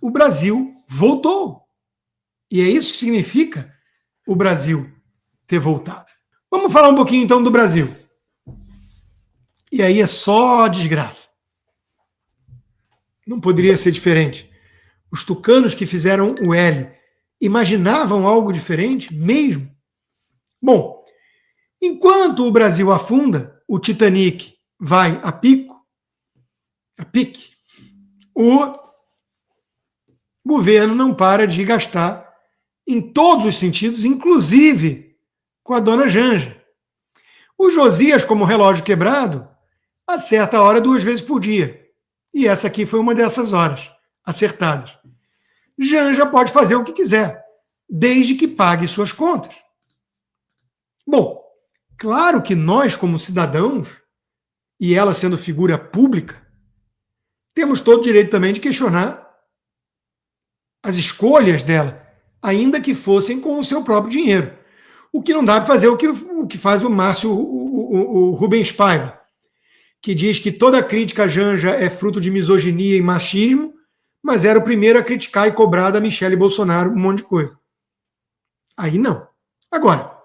o Brasil voltou. E é isso que significa o Brasil ter voltado. Vamos falar um pouquinho então do Brasil. E aí é só desgraça. Não poderia ser diferente. Os tucanos que fizeram o L imaginavam algo diferente mesmo? Bom, enquanto o Brasil afunda, o Titanic vai a pique, o governo não para de gastar em todos os sentidos, inclusive com a dona Janja. O Josias, como relógio quebrado, acerta a hora 2 vezes por dia. E essa aqui foi uma dessas horas acertadas. Janja pode fazer o que quiser, desde que pague suas contas. Bom, claro que nós, como cidadãos, e ela sendo figura pública, temos todo o direito também de questionar as escolhas dela, ainda que fossem com o seu próprio dinheiro. O que não dá para fazer o que faz o Márcio, o Rubens Paiva, que diz que toda crítica à Janja é fruto de misoginia e machismo, mas era o primeiro a criticar e cobrar da Michelle Bolsonaro um monte de coisa. Aí não. Agora,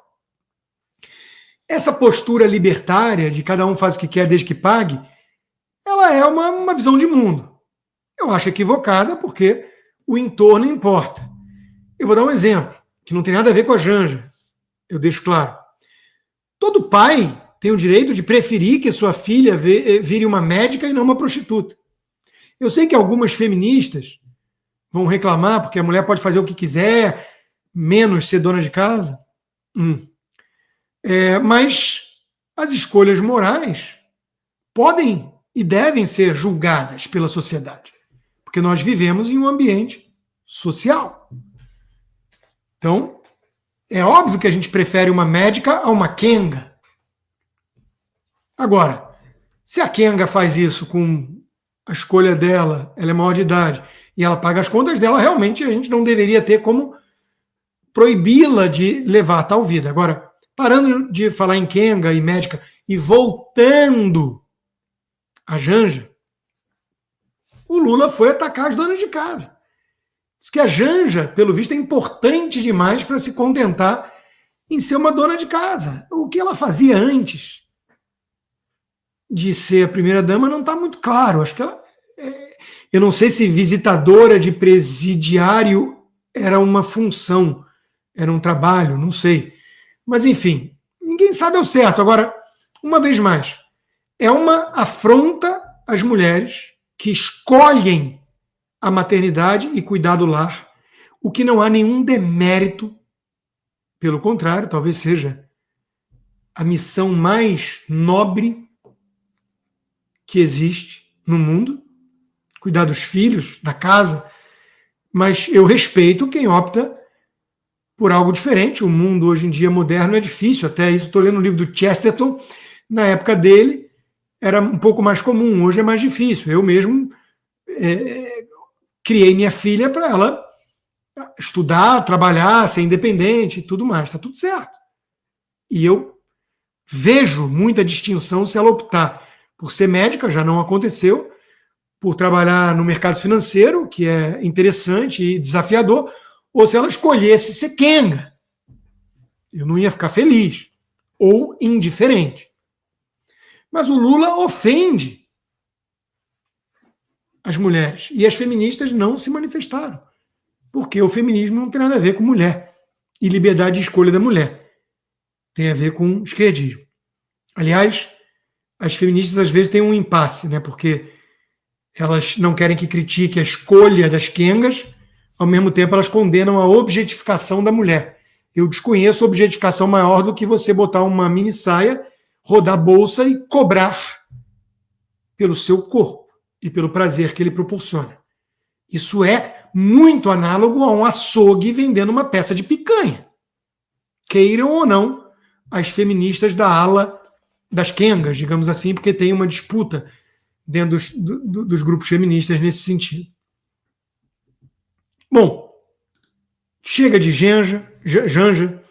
essa postura libertária de cada um faz o que quer desde que pague, ela é uma visão de mundo. Eu acho equivocada porque o entorno importa. Eu vou dar um exemplo, que não tem nada a ver com a Janja. Eu deixo claro. Todo pai tem o direito de preferir que sua filha vire uma médica e não uma prostituta. Eu sei que algumas feministas vão reclamar porque a mulher pode fazer o que quiser, menos ser dona de casa. Mas as escolhas morais podem e devem ser julgadas pela sociedade, porque nós vivemos em um ambiente social. Então, é óbvio que a gente prefere uma médica a uma quenga. Agora, se a quenga faz isso com a escolha dela, ela é maior de idade, e ela paga as contas dela, realmente a gente não deveria ter como proibi-la de levar tal vida. Agora, parando de falar em quenga e médica e voltando a Janja, o Lula foi atacar as donas de casa. Diz que a Janja, pelo visto, é importante demais para se contentar em ser uma dona de casa. O que ela fazia antes de ser a primeira-dama não está muito claro. Acho que ela... Eu não sei se visitadora de presidiário era uma função, era um trabalho, não sei. Mas, enfim, ninguém sabe ao certo. Agora, uma vez mais, é uma afronta às mulheres que escolhem a maternidade e cuidar do lar, o que não há nenhum demérito, pelo contrário, talvez seja a missão mais nobre que existe no mundo, cuidar dos filhos, da casa, mas eu respeito quem opta por algo diferente. O mundo hoje em dia moderno é difícil, até isso estou lendo um livro do Chesterton, na época dele era um pouco mais comum, hoje é mais difícil. Eu mesmo criei minha filha para ela estudar, trabalhar, ser independente e tudo mais, está tudo certo. E eu vejo muita distinção se ela optar por ser médica, já não aconteceu, por trabalhar no mercado financeiro, que é interessante e desafiador, ou se ela escolhesse ser quenga. Eu não ia ficar feliz ou indiferente. Mas o Lula ofende as mulheres e as feministas não se manifestaram, porque o feminismo não tem nada a ver com mulher e liberdade de escolha da mulher. Tem a ver com esquerdismo. Aliás, as feministas às vezes têm um impasse, né? Porque elas não querem que critique a escolha das quengas, ao mesmo tempo elas condenam a objetificação da mulher. Eu desconheço objetificação maior do que você botar uma mini saia, rodar a bolsa e cobrar pelo seu corpo e pelo prazer que ele proporciona. Isso é muito análogo a um açougue vendendo uma peça de picanha. Queiram ou não, as feministas da ala das quengas, digamos assim, porque tem uma disputa dentro dos grupos feministas nesse sentido. Bom, chega de Janja,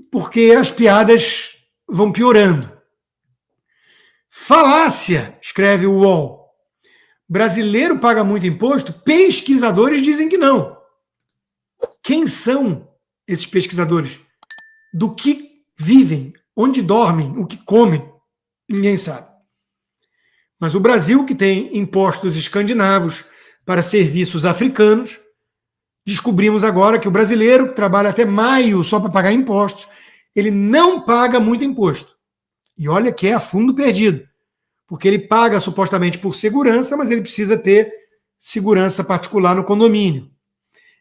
porque as piadas vão piorando. Falácia, escreve o UOL. Brasileiro paga muito imposto? Pesquisadores dizem que não. Quem são esses pesquisadores? Do que vivem? Onde dormem? O que comem? Ninguém sabe. Mas o Brasil, que tem impostos escandinavos para serviços africanos, descobrimos agora que o brasileiro, que trabalha até maio só para pagar impostos, ele não paga muito imposto. E olha que é a fundo perdido. Porque ele paga supostamente por segurança, mas ele precisa ter segurança particular no condomínio.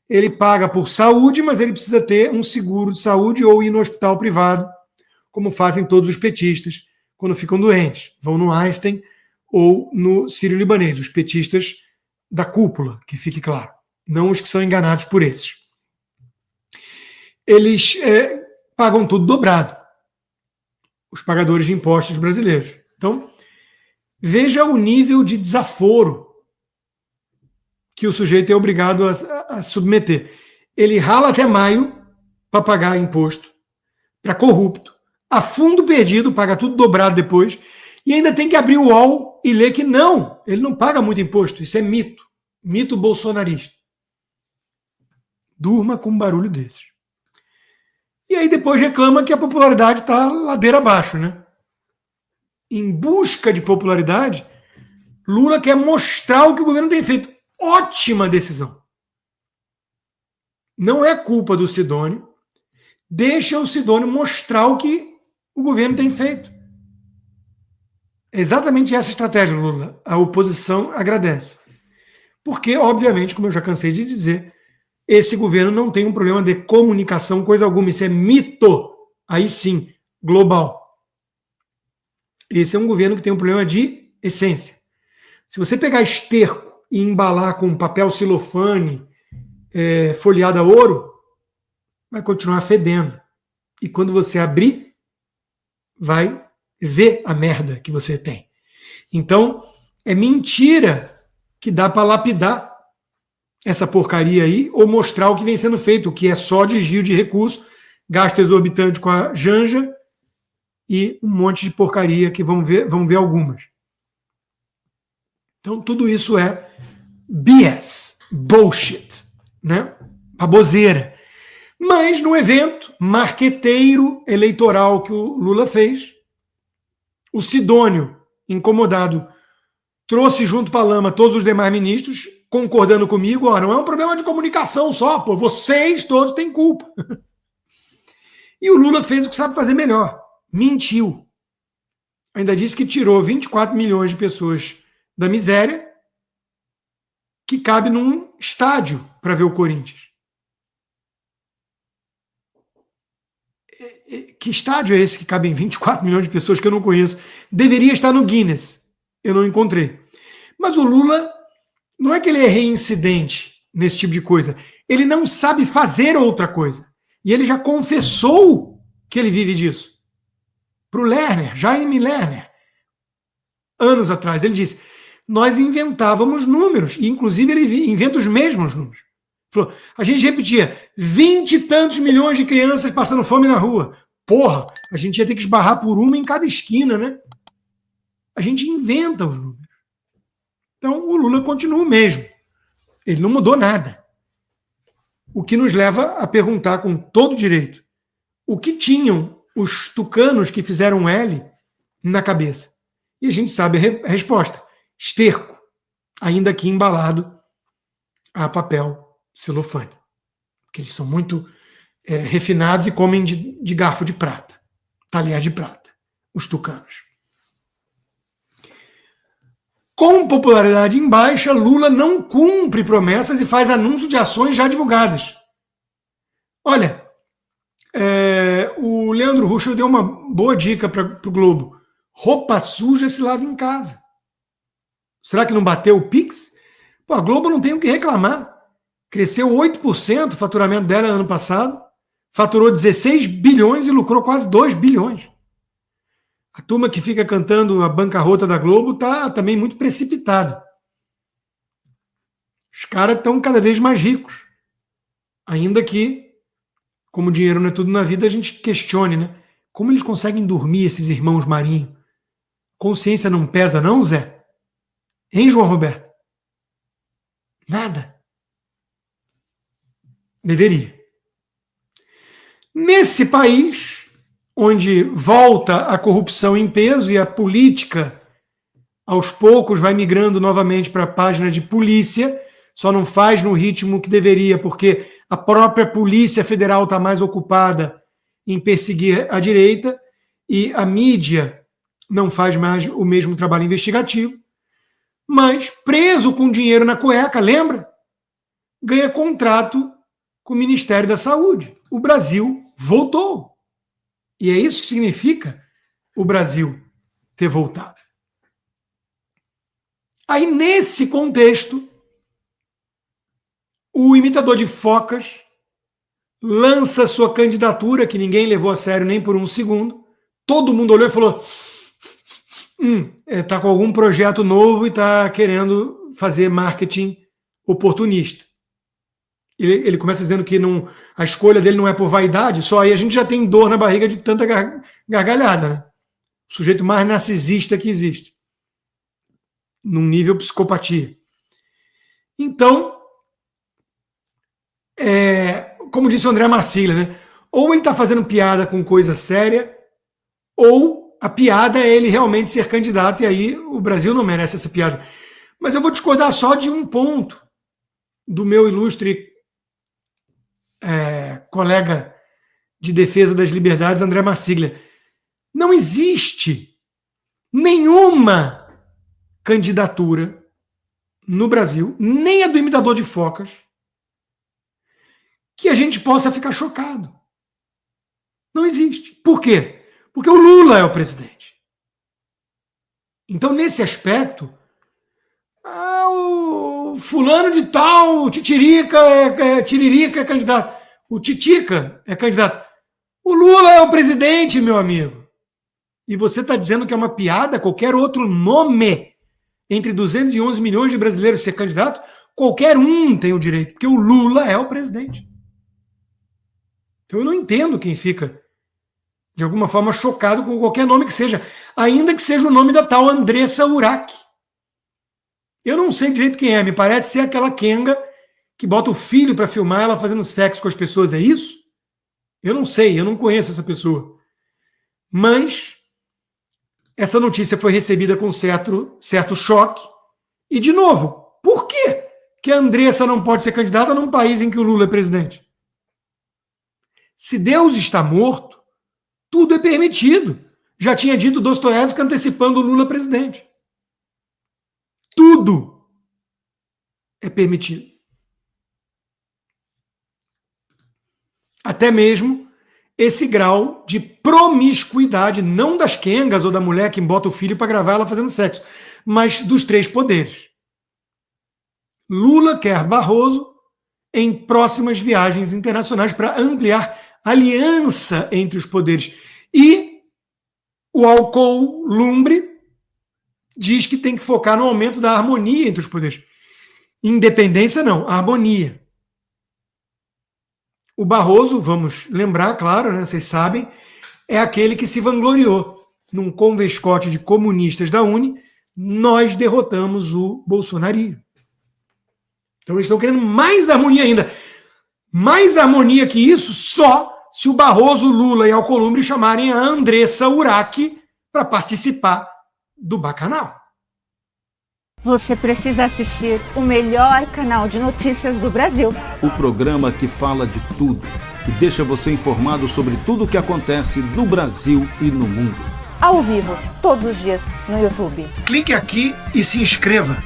Ele paga por saúde, mas ele precisa ter um seguro de saúde ou ir no hospital privado, como fazem todos os petistas quando ficam doentes. Vão no Einstein ou no Sírio-Libanês, os petistas da cúpula, que fique claro, não os que são enganados por esses. Eles pagam tudo dobrado, os pagadores de impostos brasileiros. Então, veja o nível de desaforo que o sujeito é obrigado a submeter. Ele rala até maio para pagar imposto, para corrupto, a fundo perdido, paga tudo dobrado depois, e ainda tem que abrir o UOL e ler que não, ele não paga muito imposto, isso é mito, mito bolsonarista. Durma com um barulho desses. E aí depois reclama que a popularidade está ladeira abaixo, né? Em busca de popularidade, Lula quer mostrar o que o governo tem feito. Ótima decisão. Não é culpa do Sidônio. Deixa o Sidônio mostrar o que o governo tem feito. É exatamente essa estratégia, Lula. A oposição agradece. Porque, obviamente, como eu já cansei de dizer, esse governo não tem um problema de comunicação, coisa alguma. Isso é mito. Aí sim, global. Esse é um governo que tem um problema de essência. Se você pegar esterco e embalar com papel celofane, folheado a ouro, vai continuar fedendo. E quando você abrir, vai ver a merda que você tem. Então, é mentira que dá para lapidar essa porcaria aí ou mostrar o que vem sendo feito, o que é só desvio de recurso, gasto exorbitante com a Janja e um monte de porcaria que vamos ver algumas. Então, tudo isso é BS, bullshit, né? Baboseira. Mas no evento marqueteiro eleitoral que o Lula fez, o Sidônio, incomodado, trouxe junto para a lama todos os demais ministros, concordando comigo, não é um problema de comunicação só, pô, vocês todos têm culpa. E o Lula fez o que sabe fazer melhor, mentiu. Ainda disse que tirou 24 milhões de pessoas da miséria, que cabe num estádio para ver o Corinthians. Que estádio é esse que cabem 24 milhões de pessoas que eu não conheço? Deveria estar no Guinness. Eu não encontrei. Mas o Lula, não é que ele é reincidente nesse tipo de coisa. Ele não sabe fazer outra coisa. E ele já confessou que ele vive disso. Para o Lerner, Jaime Lerner, anos atrás, ele disse: nós inventávamos números, e inclusive ele inventa os mesmos números. Falou, a gente repetia, 20 e tantos milhões de crianças passando fome na rua. Porra, a gente ia ter que esbarrar por uma em cada esquina, né? A gente inventa os números. Então o Lula continua o mesmo. Ele não mudou nada. O que nos leva a perguntar com todo direito, o que tinham os tucanos que fizeram L na cabeça? E a gente sabe a resposta. Esterco, ainda que embalado a papel celofane. Porque eles são muito refinados e comem de garfo de prata, talher de prata, os tucanos. Com popularidade em baixa, Lula não cumpre promessas e faz anúncio de ações já divulgadas. Olha, o Leandro Ruschel deu uma boa dica para o Globo. Roupa suja se lava em casa. Será que não bateu o Pix? Pô, a Globo não tem o que reclamar. Cresceu 8% o faturamento dela ano passado, faturou 16 bilhões e lucrou quase 2 bilhões. A turma que fica cantando a bancarrota da Globo está também muito precipitada. Os caras estão cada vez mais ricos. Ainda que, como dinheiro não é tudo na vida, a gente questione, né? Como eles conseguem dormir, esses irmãos Marinho? Consciência não pesa não, Zé? Hein, João Roberto? Nada. Deveria. Nesse país, onde volta a corrupção em peso e a política, aos poucos, vai migrando novamente para a página de polícia, só não faz no ritmo que deveria, porque a própria Polícia Federal está mais ocupada em perseguir a direita e a mídia não faz mais o mesmo trabalho investigativo. Mas, preso com dinheiro na cueca, lembra? Ganha contrato com o Ministério da Saúde. O Brasil voltou. E é isso que significa o Brasil ter voltado. Aí, nesse contexto, o imitador de focas lança sua candidatura, que ninguém levou a sério nem por um segundo. Todo mundo olhou e falou: está com algum projeto novo e está querendo fazer marketing oportunista. Ele começa dizendo que a escolha dele não é por vaidade, só aí a gente já tem dor na barriga de tanta gargalhada, né? O sujeito mais narcisista que existe, num nível psicopatia. Então, como disse o André Marcília, né? Ou ele está fazendo piada com coisa séria, ou a piada é ele realmente ser candidato, e aí o Brasil não merece essa piada. Mas eu vou discordar só de um ponto do meu ilustre colega de defesa das liberdades, André Marcília. Não existe nenhuma candidatura no Brasil, nem a do imitador de focas, que a gente possa ficar chocado. Não existe. Por quê? Porque o Lula é o presidente. Então, nesse aspecto, o fulano de tal, o Tiririca é candidato. O Titica é candidato. O Lula é o presidente, meu amigo. E você está dizendo que é uma piada qualquer outro nome entre 211 milhões de brasileiros ser candidato? Qualquer um tem o direito, porque o Lula é o presidente. Então eu não entendo quem fica, de alguma forma, chocado com qualquer nome que seja, ainda que seja o nome da tal Andressa Urach. Eu não sei direito quem é, me parece ser aquela Kenga que bota o filho para filmar ela fazendo sexo com as pessoas, é isso? Eu não sei, eu não conheço essa pessoa. Mas essa notícia foi recebida com certo choque. E, de novo, por que a Andressa não pode ser candidata num país em que o Lula é presidente? Se Deus está morto, tudo é permitido. Já tinha dito Dostoiévski antecipando o Lula presidente. Tudo é permitido. Até mesmo esse grau de promiscuidade, não das Kengas ou da mulher que bota o filho para gravar ela fazendo sexo, mas dos três poderes. Lula quer Barroso em próximas viagens internacionais para ampliar aliança entre os poderes. E o Alcolumbre diz que tem que focar no aumento da harmonia entre os poderes. Independência não, harmonia. O Barroso, vamos lembrar, claro, né, vocês sabem, é aquele que se vangloriou. Num convescote de comunistas da Uni, nós derrotamos o bolsonarismo. Então eles estão querendo mais harmonia ainda. Mais harmonia que isso, só se o Barroso, Lula e Alcolumbre chamarem a Andressa Urach para participar do Bacanal. Você precisa assistir o melhor canal de notícias do Brasil. O programa que fala de tudo, que deixa você informado sobre tudo o que acontece no Brasil e no mundo. Ao vivo, todos os dias, no YouTube. Clique aqui e se inscreva.